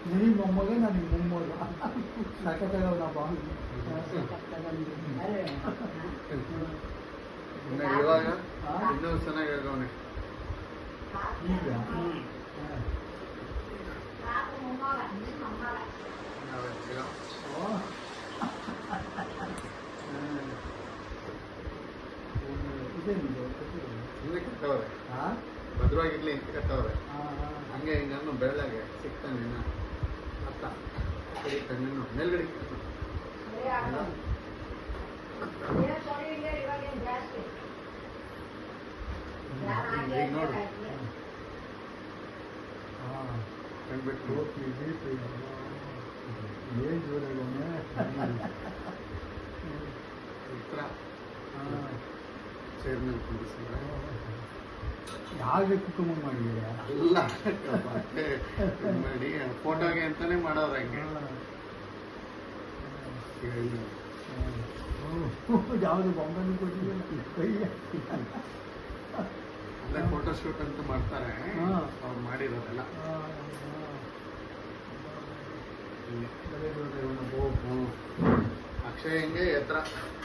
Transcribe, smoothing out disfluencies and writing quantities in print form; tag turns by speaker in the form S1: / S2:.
S1: ನಿನಗೆ ಮೊಮ್ಮಗ ನನಗೆ ಮೊಮ್ಮಗ ಸಖತ್ತಾಗವನಪ್ಪ.
S2: ಇವಾಗ ಇನ್ನೂ ಚೆನ್ನಾಗಿ ಆಗವನೆ
S1: ಈಗ
S2: ಹಿಂದೆ ಕಟ್ಟವ್ರೆ ಭದ್ರವಾಗಿರ್ಲಿ ಅಂತ ಕಟ್ಟವ್ರೆ. ಹಂಗೆ ಹಿಂಗನ್ನು ಬೆಳ್ಳಗೆ ಸಿಗ್ತಾನೆ ಇನ್ನ ಅತ್ತ ಕಣ್ಣು ಮೇಲ್ಗಡೆ ಈಗ ನೋಡು ಕಂಡ್ಬಿಟ್ಟು
S1: ಏನ್ ಜೋರಾಗವನೆ.
S2: ಉತ್ತರ ಚೇರ್ಮನ್ ಕುಂಡಿಸಿದ್ರೆ
S1: ಯಾವ್ದು ಕುಟುಂಬ ಮಾಡಿದ್ದೀರ
S2: ಎಲ್ಲ ಮಾಡಿ ಫೋಟೋಗೆ ಅಂತಾನೆ ಮಾಡೋರು ಹಂಗೆ.
S1: ಯಾವುದು ಬೊಂಬೆ ಕೊಟ್ಟಿದ್ದೀರ ಕೈಯ
S2: ಅಲ್ಲೇ ಫೋಟೋ ಶೂಟ್ ಅಂತ ಮಾಡ್ತಾರೆ ಅವ್ರು ಮಾಡಿರೋದೆಲ್ಲ. ಅಕ್ಷಯ್ ಹೆಂಗೆ ಎತ್ತರ